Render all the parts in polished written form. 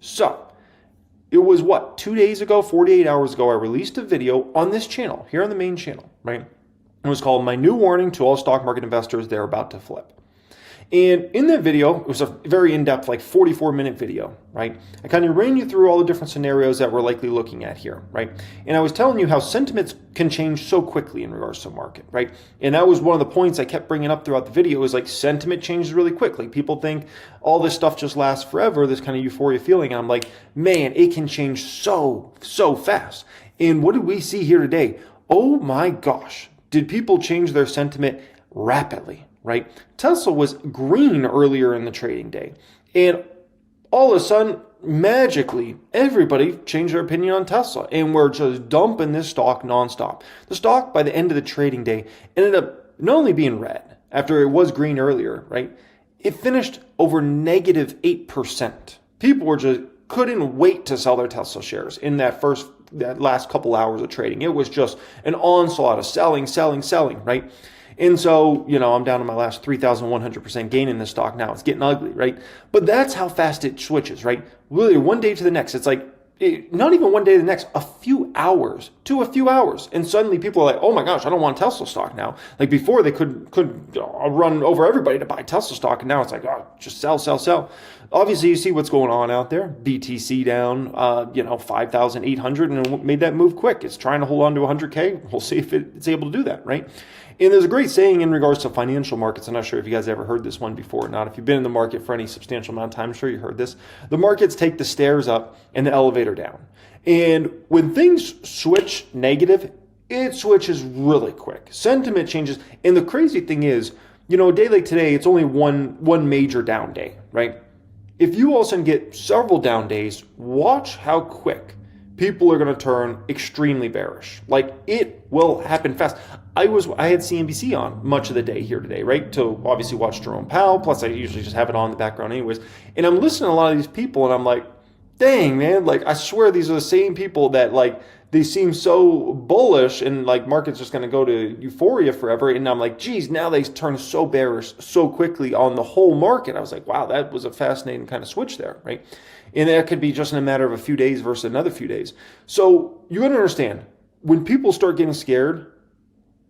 So it was 2 days ago, 48 hours ago, I released a video on this channel, here on the main channel, right? It was called My New Warning to All Stock Market Investors, They're About to Flip. And in that video, it was a very in-depth, 44-minute video, right? I kind of ran you through all the different scenarios that we're likely looking at here, right? And I was telling you how sentiments can change so quickly in regards to the market, right? And that was one of the points I kept bringing up throughout the video is sentiment changes really quick. People think all this stuff just lasts forever, this kind of euphoria feeling. And I'm like, man, it can change so fast. And what did we see here today? Oh my gosh, did people change their sentiment rapidly? Right? Tesla was green earlier in the trading day. And all of a sudden, magically, everybody changed their opinion on Tesla. And we're just dumping this stock nonstop. The stock, by the end of the trading day, ended up not only being red, after it was green earlier, right? It finished over -8%. People were just couldn't wait to sell their Tesla shares in that last couple hours of trading. It was just an onslaught of selling, right? And so, I'm down to my last 3,100% gain in this stock now. It's getting ugly, right? But that's how fast it switches, right? Really, one day to the next. It's not even one day to the next, a few hours. And suddenly people are like, oh my gosh, I don't want Tesla stock now. Before they could run over everybody to buy Tesla stock. And now it's just sell. Obviously, you see what's going on out there. BTC down, 5,800 and made that move quick. It's trying to hold on to 100K. We'll see if it's able to do that, right? And there's a great saying in regards to financial markets. I'm not sure if you guys ever heard this one before or not. If you've been in the market for any substantial amount of time, I'm sure you heard this. The markets take the stairs up and the elevator down. And when things switch negative, it switches really quick. Sentiment changes. And the crazy thing is, a day like today, it's only one major down day, right? If you all of a sudden get several down days, watch how quick people are going to turn extremely bearish. It will happen fast. I had CNBC on much of the day here today, right? To obviously watch Jerome Powell. Plus, I usually just have it on in the background anyways. And I'm listening to a lot of these people, and I'm like, dang, man. I swear these are the same people that, they seem so bullish, and, market's just going to go to euphoria forever. And I'm like, geez, now they turn so bearish so quickly on the whole market. I was like, wow, that was a fascinating kind of switch there, right? And that could be just in a matter of a few days versus another few days. So you got to understand, when people start getting scared,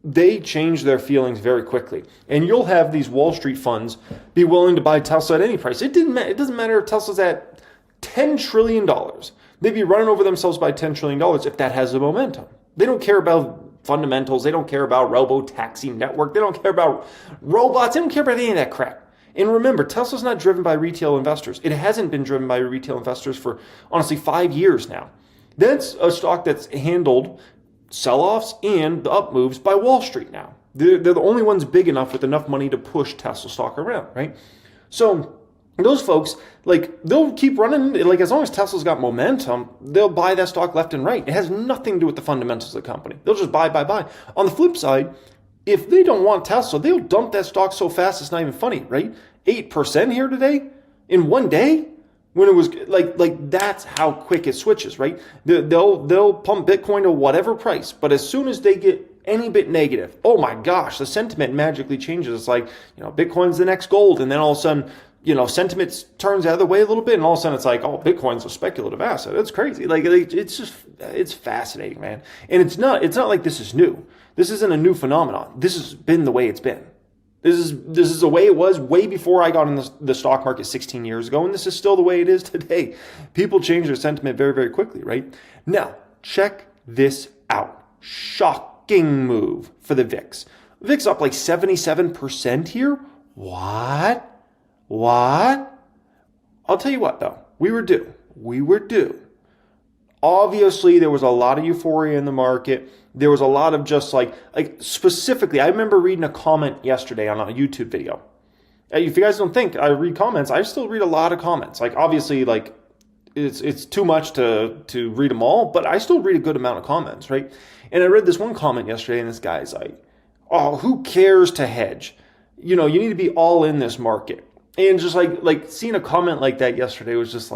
they change their feelings very quickly. And you'll have these Wall Street funds be willing to buy Tesla at any price. It doesn't matter if Tesla's at $10 trillion. They'd be running over themselves by $10 trillion if that has the momentum. They don't care about fundamentals. They don't care about robo-taxi network. They don't care about robots. They don't care about any of that crap. And remember, Tesla's not driven by retail investors. It hasn't been driven by retail investors for, honestly, 5 years now. That's a stock that's handled sell-offs and the up moves by Wall Street now. They're the only ones big enough with enough money to push Tesla stock around, right? So those folks, they'll keep running. As long as Tesla's got momentum, they'll buy that stock left and right. It has nothing to do with the fundamentals of the company. They'll just buy. On the flip side, if they don't want Tesla, they'll dump that stock so fast it's not even funny, right? 8% here today in one day, when it was that's how quick it switches, right? They'll pump Bitcoin to whatever price, but as soon as they get any bit negative, oh my gosh, the sentiment magically changes. It's Bitcoin's the next gold, and then all of a sudden, sentiment turns the other way a little bit, and all of a sudden it's oh, Bitcoin's a speculative asset. It's crazy. It's fascinating, man. And it's not like this is new. This isn't a new phenomenon. This has been the way it's been. This is the way it was way before I got in the stock market 16 years ago, and this is still the way it is today. People change their sentiment very, very quickly, right? Now, check this out. Shocking move for the VIX. VIX up 77% here. What? I'll tell you what, though. We were due. Obviously, there was a lot of euphoria in the market. There was a lot of just specifically, I remember reading a comment yesterday on a YouTube video. If you guys don't think I read comments, I still read a lot of comments. Obviously, it's too much to read them all, but I still read a good amount of comments, right? And I read this one comment yesterday, and this guy's like, oh, who cares to hedge? You need to be all in this market. And just seeing a comment like that yesterday was just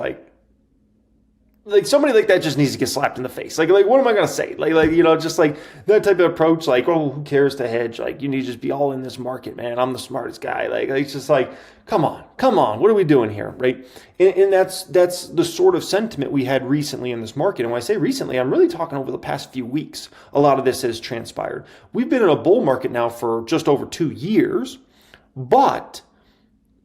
like somebody like that just needs to get slapped in the face. Like what am I gonna say? Just like that type of approach. Like, oh, who cares to hedge? Like, you need to just be all in this market, man. I'm the smartest guy. Like it's just like, come on, what are we doing here, right? And that's the sort of sentiment we had recently in this market. And when I say recently, I'm really talking over the past few weeks. A lot of this has transpired. We've been in a bull market now for just over 2 years, but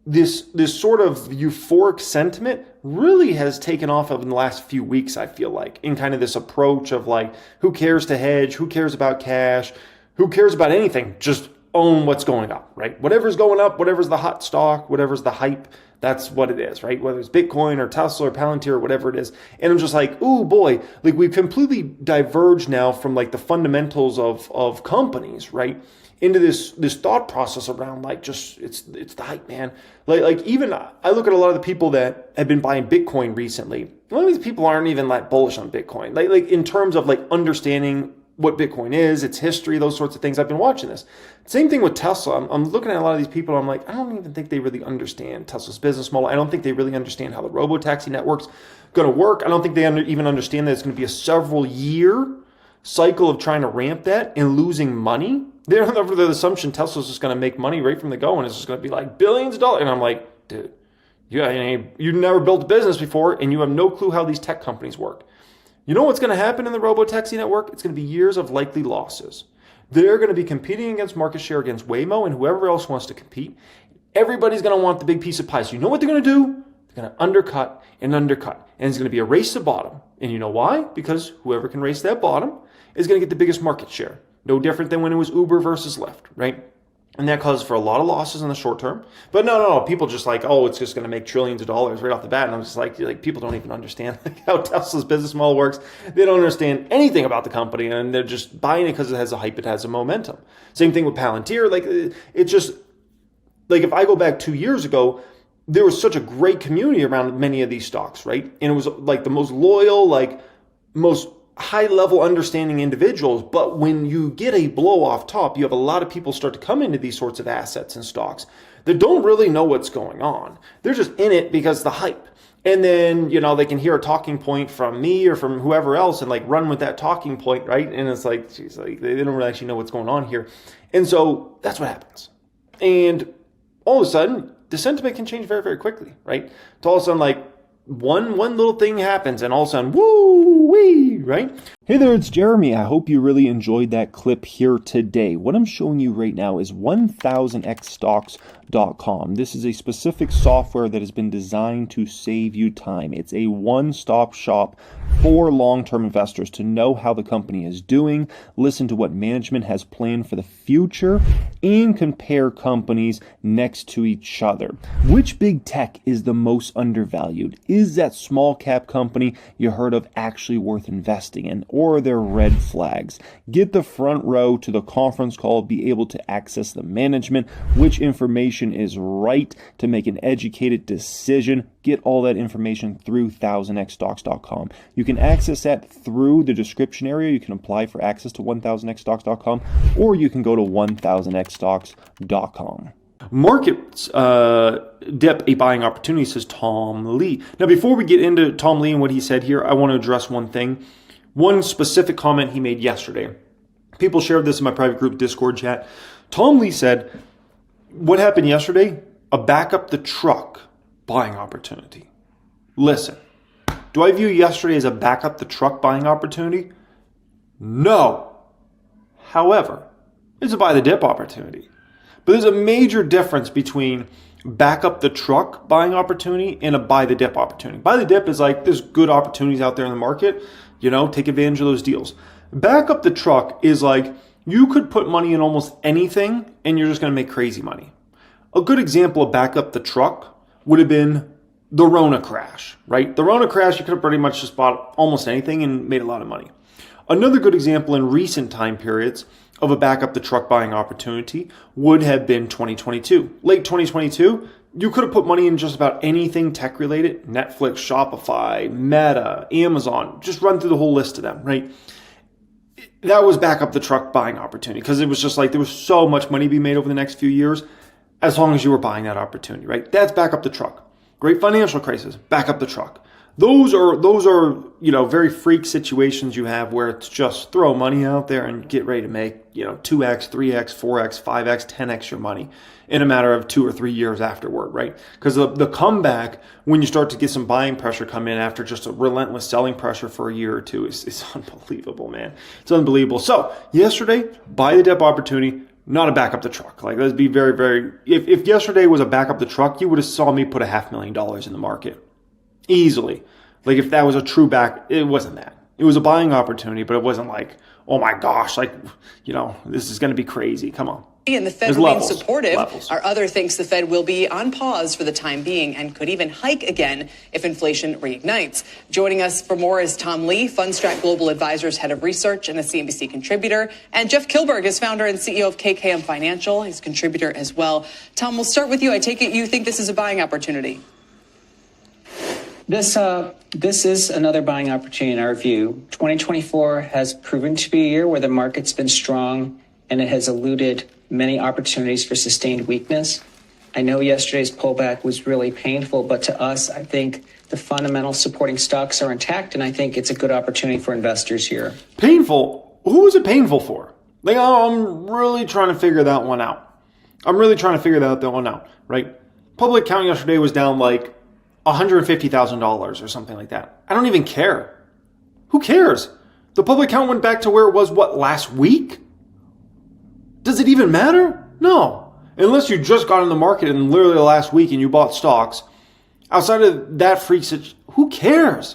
this sort of euphoric sentiment really has taken off in the last few weeks, I feel like, in kind of this approach of like, who cares to hedge? Who cares about cash? Who cares about anything? Just own what's going up, right? Whatever's going up, whatever's the hot stock, whatever's the hype, that's what it is, right? Whether it's Bitcoin or Tesla or Palantir or whatever it is. And I'm just like, ooh, boy, like we've completely diverged now from like the fundamentals of companies, right? Into this thought process around like just it's the hype, man. Like even I look at a lot of the people that have been buying Bitcoin recently. A lot of these people aren't even like bullish on Bitcoin. Like in terms of like understanding what Bitcoin is, its history, those sorts of things. I've been watching this. Same thing with Tesla. I'm looking at a lot of these people. I'm like, I don't even think they really understand Tesla's business model. I don't think they really understand how the robo-taxi network's going to work. I don't think they even understand that it's going to be a several year cycle of trying to ramp that and losing money. They're under the assumption Tesla's just going to make money right from the go and it's just going to be like billions of dollars. And I'm like, dude, you've never built a business before and you have no clue how these tech companies work. You know what's going to happen in the robo-taxi network? It's going to be years of likely losses. They're going to be competing against market share against Waymo and whoever else wants to compete. Everybody's going to want the big piece of pie. So you know what they're going to do? They're going to undercut. And it's going to be a race to bottom. And you know why? Because whoever can race that bottom is going to get the biggest market share. No different than when it was Uber versus Lyft, right? And that caused for a lot of losses in the short term. But no, people just like, oh, it's just going to make trillions of dollars right off the bat. And I'm just like people don't even understand how Tesla's business model works. They don't understand anything about the company, and they're just buying it because it has a hype, it has a momentum. Same thing with Palantir. Like it's just like if I go back 2 years ago, there was such a great community around many of these stocks, right? And it was like the most loyal, like most high-level understanding individuals, but when you get a blow off top, you have a lot of people start to come into these sorts of assets and stocks that don't really know what's going on. They're just in it because of the hype. And then, they can hear a talking point from me or from whoever else and like run with that talking point, right? And it's like, geez, like they don't really actually know what's going on here. And so that's what happens. And all of a sudden, the sentiment can change very, very quickly, right? To all of a sudden, like, one little thing happens and all of a sudden, woo-wee, right? Hey there, it's Jeremy. I hope you really enjoyed that clip here today. What I'm showing you right now is 1000xstocks.com. This is a specific software that has been designed to save you time. It's a one-stop shop for long-term investors to know how the company is doing, listen to what management has planned for the future, and compare companies next to each other. Which big tech is the most undervalued? Is that small cap company you heard of actually worth investing in? Or are there red flags? Get the front row to the conference call, be able to access the management, which information is right to make an educated decision. Get all that information through 1000xstocks.com. You can access that through the description area. You can apply for access to 1000xstocks.com, or you can go to 1000xstocks.com. Markets dip a buying opportunity, says Tom Lee. Now, before we get into Tom Lee and what he said here, I want to address one thing. One specific comment he made yesterday. People shared this in my private group Discord chat. Tom Lee said, what happened yesterday? A back up the truck buying opportunity. Listen, do I view yesterday as a back up the truck buying opportunity? No. However, it's a buy the dip opportunity. But there's a major difference between back up the truck buying opportunity and a buy the dip opportunity. Buy the dip is like there's good opportunities out there in the market, take advantage of those deals. Back up the truck is like you could put money in almost anything and you're just going to make crazy money. A good example of back up the truck would have been the Rona crash, right? The Rona crash, you could have pretty much just bought almost anything and made a lot of money. Another good example in recent time periods of a back up the truck buying opportunity would have been 2022. Late 2022, you could have put money in just about anything tech related, Netflix, Shopify, Meta, Amazon, just run through the whole list of them, right? That was back up the truck buying opportunity because it was just like there was so much money being made over the next few years as long as you were buying that opportunity, right? That's back up the truck. Great financial crisis, back up the truck. Those are very freak situations you have where it's just throw money out there and get ready to make 2x, 3x, 4x, 5x, 10x your money in a matter of 2 or 3 years afterward, right? Because the comeback when you start to get some buying pressure come in after just a relentless selling pressure for a year or two is unbelievable, man. It's unbelievable. So yesterday, buy the dip opportunity. Not a back up the truck. Like, let's be very, very. If yesterday was a back up the truck, you would have saw me put $500,000 in the market. Easily. Like, if that was a true back, it wasn't that. It was a buying opportunity, but it wasn't like, oh my gosh, this is going to be crazy. Come on. And the Fed remains supportive. Our other thinks the Fed will be on pause for the time being and could even hike again if inflation reignites. Joining us for more is Tom Lee, Fundstrat Global Advisors Head of Research and a CNBC contributor, and Jeff Kilberg is founder and CEO of KKM Financial. He's a contributor as well. Tom, we'll start with you. I take it you think this is a buying opportunity. This is another buying opportunity in our view. 2024 has proven to be a year where the market's been strong and it has eluded many opportunities for sustained weakness. I know yesterday's pullback was really painful, but to us, I think the fundamental supporting stocks are intact, and I think it's a good opportunity for investors here. Painful? Who was it painful for? I'm really trying to figure that one out. Right? Public count yesterday was down like $150,000 or something like that. I don't even care. Who cares? The public count went back to where it was, last week? Does it even matter? No. Unless you just got in the market in literally last week and you bought stocks. Outside of that freak situation, who cares?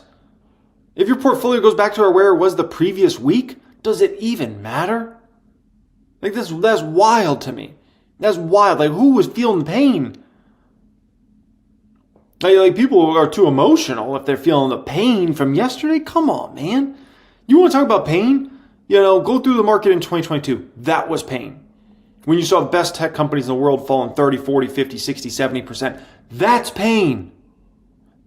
If your portfolio goes back to where it was the previous week, does it even matter? That's wild to me. That's wild. Who was feeling the pain? People are too emotional if they're feeling the pain from yesterday. Come on, man. You want to talk about pain? Go through the market in 2022. That was pain. When you saw the best tech companies in the world falling 30, 40, 50, 60, 70%, that's pain.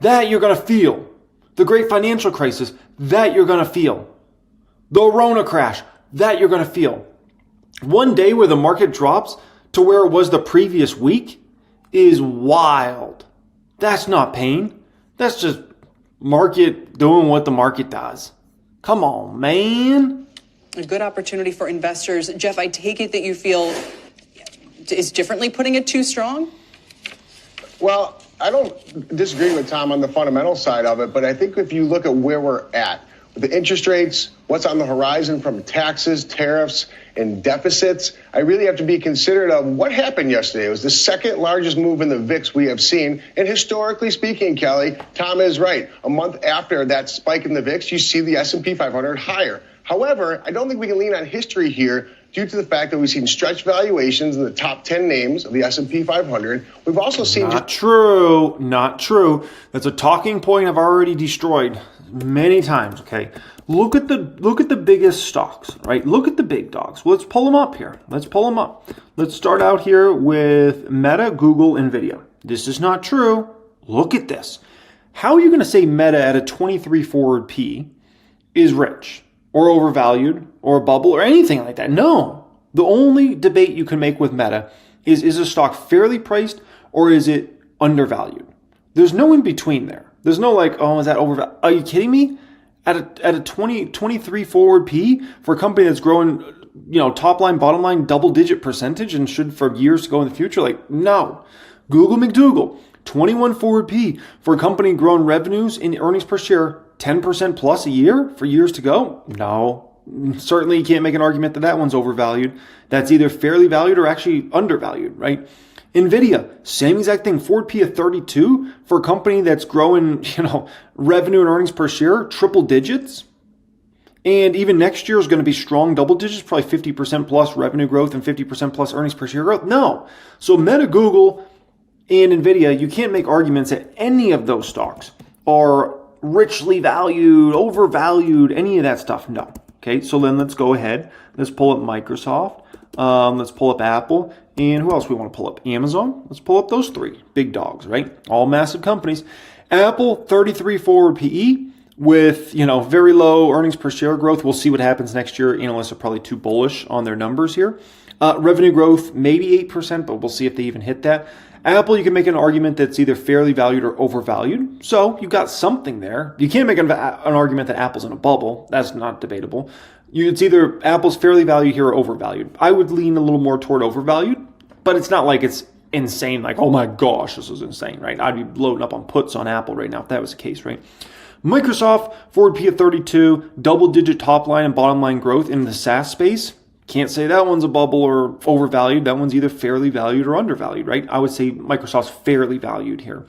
That you're going to feel. The great financial crisis, that you're going to feel. The Rona crash, that you're going to feel. One day where the market drops to where it was the previous week is wild. That's not pain. That's just market doing what the market does. Come on, man. A good opportunity for investors. Jeff, I take it that you feel is differently putting it too strong? Well, I don't disagree with Tom on the fundamental side of it, but I think if you look at where we're at, with the interest rates, what's on the horizon from taxes, tariffs, and deficits, I really have to be considerate of what happened yesterday. It was the second largest move in the VIX we have seen. And historically speaking, Kelly, Tom is right. A month after that spike in the VIX, you see the S&P 500 higher. However, I don't think we can lean on history here due to the fact that we've seen stretched valuations in the top 10 names of the S&P 500. We've also seen... Not true. That's a talking point I've already destroyed many times, okay? Look at the biggest stocks, right? Look at the big dogs. Let's pull them up here. Let's start out here with Meta, Google, Nvidia. This is not true. Look at this. How are you going to say Meta at a 23 forward P is rich or overvalued or a bubble or anything like that? No. The only debate you can make with Meta is a stock fairly priced or is it undervalued? There's no in between there. There's no is that overvalued? Are you kidding me? At a 23 forward P for a company that's growing, top line, bottom line, double digit percentage and should for years to go in the future? No. Google McDougal, 21 forward P for a company growing revenues and earnings per share 10% plus a year for years to go? No. Certainly you can't make an argument that one's overvalued. That's either fairly valued or actually undervalued, right? Nvidia, same exact thing. Forward P of 32 for a company that's growing, revenue and earnings per share, triple digits. And even next year is going to be strong double digits, probably 50% plus revenue growth and 50% plus earnings per share growth. No. So Meta, Google, and Nvidia, you can't make arguments that any of those stocks are richly valued, overvalued, any of that stuff. No. Okay, so then let's go ahead. Let's pull up Microsoft. Let's pull up Apple. And who else we want to pull up? Amazon. Let's pull up those three big dogs, right? All massive companies. Apple, 33 forward PE with, very low earnings per share growth. We'll see what happens next year. Analysts are probably too bullish on their numbers here. Revenue growth, maybe 8%, but we'll see if they even hit that. Apple, you can make an argument that's either fairly valued or overvalued. So you've got something there. You can't make an argument that Apple's in a bubble. That's not debatable. It's either Apple's fairly valued here or overvalued. I would lean a little more toward overvalued, but it's not like it's insane, like, oh my gosh, this is insane, right? I'd be loading up on puts on Apple right now if that was the case, right? Microsoft, forward P of 32, double-digit top line and bottom line growth in the SaaS space. Can't say that one's a bubble or overvalued. That one's either fairly valued or undervalued, right? I would say Microsoft's fairly valued here.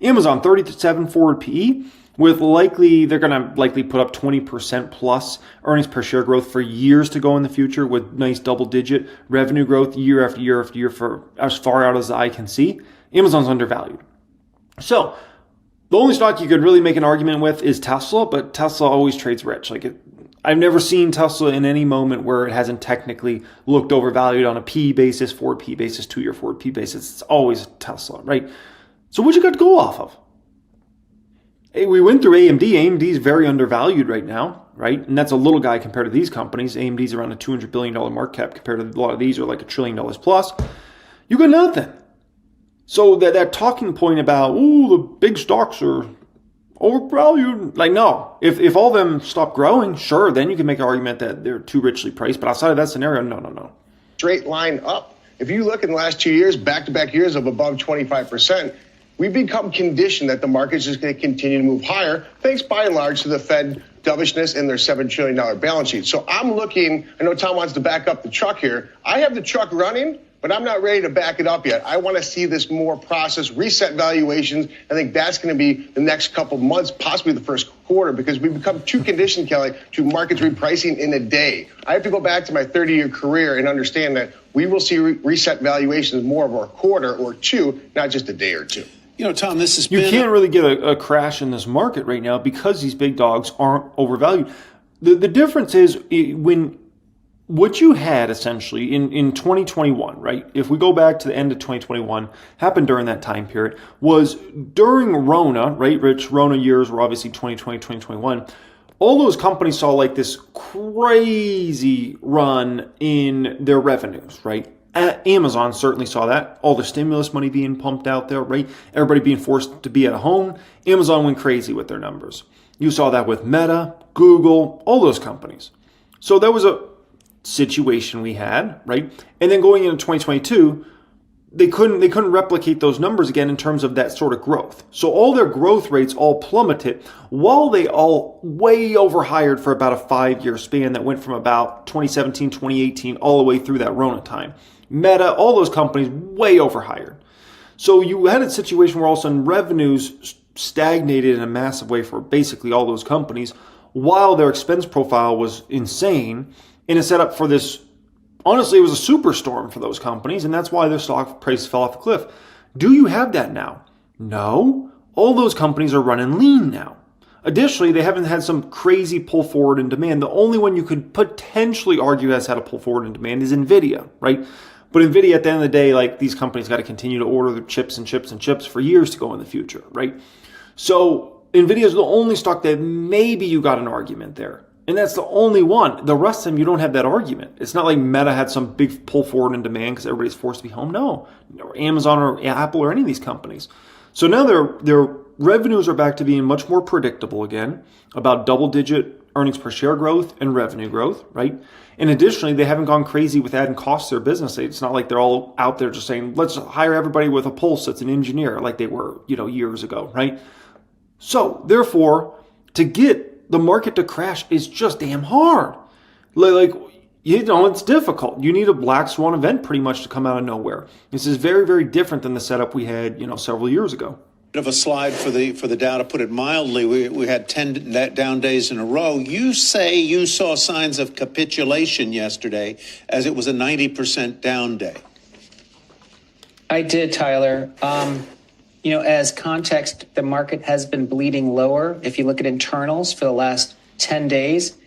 Amazon, 37 forward PE, with they're going to likely put up 20% plus earnings per share growth for years to go in the future, with nice double-digit revenue growth year after year after year for as far out as the eye can see. Amazon's undervalued. So the only stock you could really make an argument with is Tesla, but Tesla always trades rich. I've never seen Tesla in any moment where it hasn't technically looked overvalued on a P basis, forward P basis, 2-year forward P basis. It's always Tesla, right? So what you got to go off of? Hey, we went through AMD. AMD is very undervalued right now, right? And that's a little guy compared to these companies. AMD's around a $200 billion market cap compared to a lot of these are like $1 trillion plus. You got nothing. So that talking point about, the big stocks are overvalued. No. If all of them stop growing, sure, then you can make an argument that they're too richly priced. But outside of that scenario, no. Straight line up. If you look in the last 2 years, back-to-back years of above 25%, we've become conditioned that the market's just going to continue to move higher, thanks by and large to the Fed dovishness and their $7 trillion balance sheet. So I'm looking, I know Tom wants to back up the truck here. I have the truck running, but I'm not ready to back it up yet. I want to see this more process, reset valuations. I think that's going to be the next couple months, possibly the first quarter, because we've become too conditioned, Kelly, to markets repricing in a day. I have to go back to my 30-year career and understand that we will see reset valuations more of a quarter or two, not just a day or two. Tom, this has You been... can't really get a crash in this market right now because these big dogs aren't overvalued. The difference is when what you had essentially in 2021, right? If we go back to the end of 2021, happened during that time period, was during Rona, right? Rich Rona years were obviously 2020, 2021. All those companies saw this crazy run in their revenues, right? Amazon certainly saw that. All the stimulus money being pumped out there, right? Everybody being forced to be at home. Amazon went crazy with their numbers. You saw that with Meta, Google, all those companies. So that was a situation we had, right? And then going into 2022, they couldn't replicate those numbers again in terms of that sort of growth. So all their growth rates all plummeted while they all way overhired for about a 5-year span that went from about 2017, 2018, all the way through that Rona time. Meta, all those companies way overhired. So you had a situation where all of a sudden revenues stagnated in a massive way for basically all those companies while their expense profile was insane, and it set up for this. Honestly, it was a superstorm for those companies, and that's why their stock price fell off a cliff. Do you have that now? No. All those companies are running lean now. Additionally, they haven't had some crazy pull forward in demand. The only one you could potentially argue has had a pull forward in demand is NVIDIA, right? But NVIDIA, at the end of the day, these companies got to continue to order their chips and chips and chips for years to go in the future, right? So NVIDIA is the only stock that maybe you got an argument there. And that's the only one. The rest of them, you don't have that argument. It's not like Meta had some big pull forward in demand because everybody's forced to be home. No. Or Amazon or Apple or any of these companies. So now their revenues are back to being much more predictable again, about double-digit earnings per share growth and revenue growth, right? And additionally, they haven't gone crazy with adding costs to their business. It's not like they're all out there just saying, let's hire everybody with a pulse that's an engineer like they were, years ago, right? So therefore, to get the market to crash is just damn hard. It's difficult. You need a black swan event pretty much to come out of nowhere. This is very, very different than the setup we had, several years ago. Of a slide for the Dow, to put it mildly. We had 10 down days in a row. You say you saw signs of capitulation yesterday as it was a 90% down day. I did, Tyler. As context, the market has been bleeding lower. If you look at internals for the last 10 days,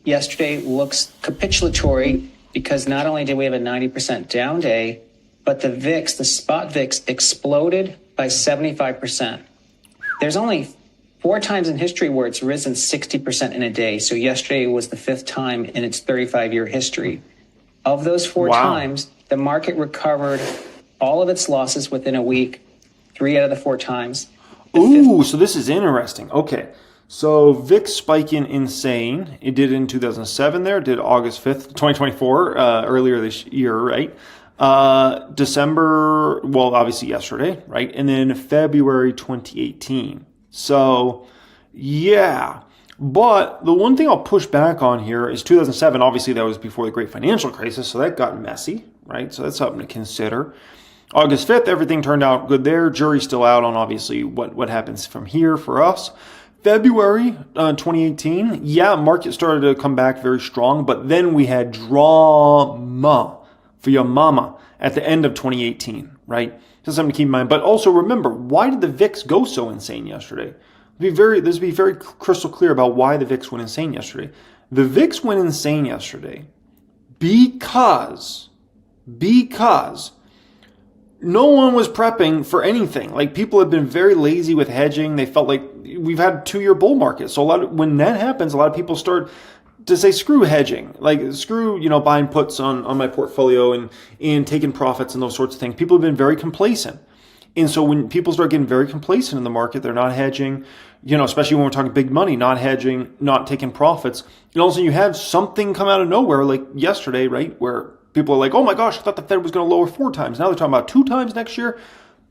yesterday looks capitulatory because not only did we have a 90% down day, but the VIX, the spot VIX, exploded by 75%. There's only 4 times in history where it's risen 60% in a day. So yesterday was the 5th time in its 35-year history. Of those 4 times, the market recovered all of its losses within a week, 3 out of the 4 times. Ooh, so this is interesting. Okay. So VIX spiking insane. It did in 2007 there. It did August 5th, 2024, earlier this year, right? December, well, obviously yesterday, right? And then February 2018. So, yeah. But the one thing I'll push back on here is 2007. Obviously, that was before the great financial crisis, so that got messy, right? So that's something to consider. August 5th, everything turned out good there. Jury's still out on obviously what happens from here for us. February 2018, yeah, market started to come back very strong, but then we had drama for your mama at the end of 2018, right? Just something to keep in mind. But also remember, why did the VIX go so insane yesterday? Let's be very crystal clear about why the VIX went insane yesterday. The VIX went insane yesterday because no one was prepping for anything. Like, people have been very lazy with hedging. They felt like we've had a 2-year bull market. So when that happens, a lot of people start to say, screw hedging, like screw, buying puts on my portfolio and taking profits and those sorts of things. People have been very complacent. And so when people start getting very complacent in the market, they're not hedging, especially when we're talking big money, not hedging, not taking profits. And also you have something come out of nowhere, like yesterday, right? Where people are like, oh my gosh, I thought the Fed was going to lower 4 times. Now they're talking about 2 times next year.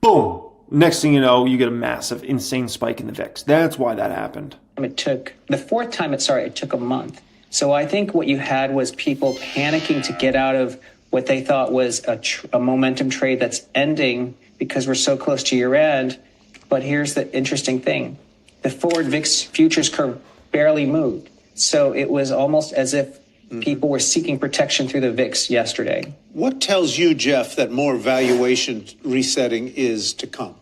Boom. Next thing you know, you get a massive, insane spike in the VIX. That's why that happened. It took the 4th time, it took a month. So I think what you had was people panicking to get out of what they thought was a momentum trade that's ending because we're so close to year end. But here's the interesting thing. The forward VIX futures curve barely moved. So it was almost as if people were seeking protection through the VIX yesterday. What tells you, Jeff, that more valuation resetting is to come?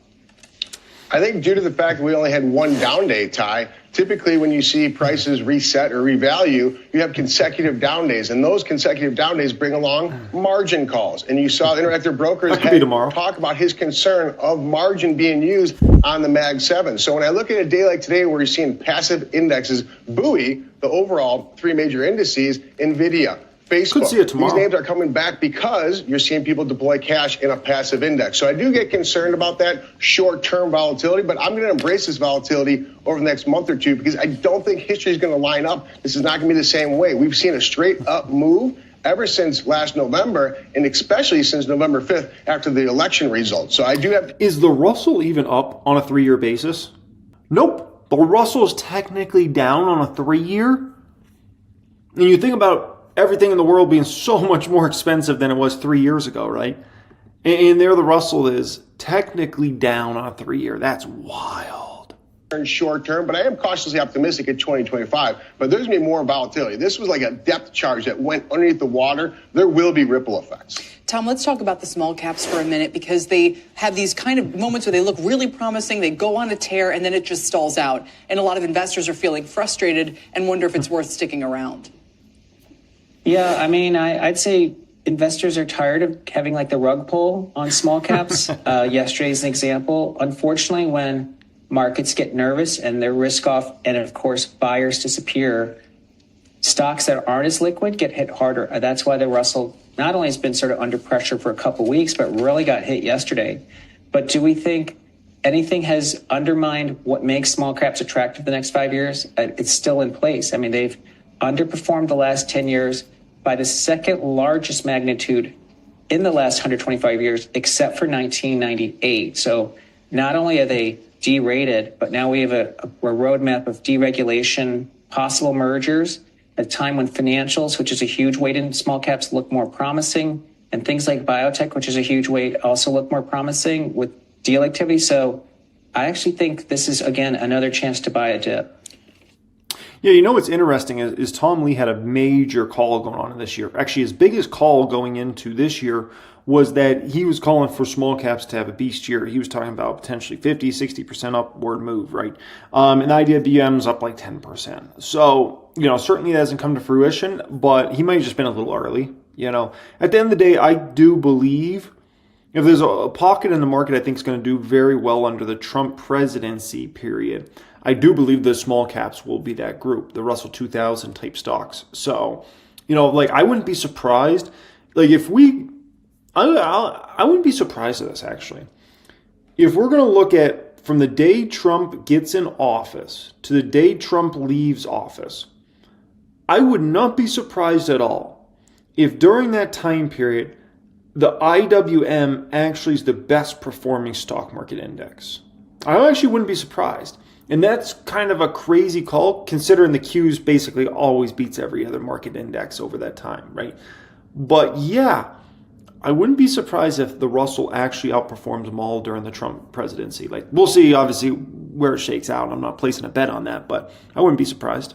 I think due to the fact that we only had one down day, Ty, typically when you see prices reset or revalue, you have consecutive down days. And those consecutive down days bring along margin calls. And you saw Interactive Brokers talk about his concern of margin being used on the Mag 7. So when I look at a day like today where you're seeing passive indexes buoy the overall 3 major indices, NVIDIA, Facebook. Could see it tomorrow. These names are coming back because you're seeing people deploy cash in a passive index. So I do get concerned about that short-term volatility, but I'm going to embrace this volatility over the next month or two because I don't think history is going to line up. This is not going to be the same way. We've seen a straight-up move ever since last November, and especially since November 5th after the election results. So I do have... Is the Russell even up on a 3-year basis? Nope. The Russell is technically down on a 3-year. And you think about everything in the world being so much more expensive than it was 3 years ago, right? And there the Russell is technically down on a 3-year. That's wild. Short term, but I am cautiously optimistic in 2025. But there's going to be more volatility. This was like a depth charge that went underneath the water. There will be ripple effects. Tom, let's talk about the small caps for a minute because they have these kind of moments where they look really promising. They go on a tear and then it just stalls out. And a lot of investors are feeling frustrated and wonder if it's worth sticking around. Yeah, I mean, I'd say investors are tired of having like the rug pull on small caps. Yesterday's an example. Unfortunately, when markets get nervous and they're risk off and, of course, buyers disappear, stocks that aren't as liquid get hit harder. That's why the Russell not only has been sort of under pressure for a couple of weeks, but really got hit yesterday. But do we think anything has undermined what makes small caps attractive the next 5 years? It's still in place. I mean, they've underperformed the last 10 years by the second largest magnitude in the last 125 years, except for 1998. So not only are they derated, but now we have a roadmap of deregulation, possible mergers, at a time when financials, which is a huge weight in small caps, look more promising, and things like biotech, which is a huge weight, also look more promising with deal activity. So I actually think this is, again, another chance to buy a dip. Yeah, what's interesting is Tom Lee had a major call going on this year. Actually, his biggest call going into this year was that he was calling for small caps to have a beast year. He was talking about potentially 50, 60% upward move, right? And the idea of BM's up like 10%. So, certainly that hasn't come to fruition, but he might have just been a little early. At the end of the day, I do believe if there's a pocket in the market I think is going to do very well under the Trump presidency period, I do believe the small caps will be that group, the Russell 2000 type stocks. So, I wouldn't be surprised. Like if we I wouldn't be surprised at this, actually. If we're going to look at from the day Trump gets in office to the day Trump leaves office, I would not be surprised at all if during that time period, the IWM actually is the best performing stock market index. I actually wouldn't be surprised. And that's kind of a crazy call, considering the Qs basically always beats every other market index over that time, right? But yeah, I wouldn't be surprised if the Russell actually outperforms them all during the Trump presidency. Like, we'll see, obviously, where it shakes out. I'm not placing a bet on that, but I wouldn't be surprised.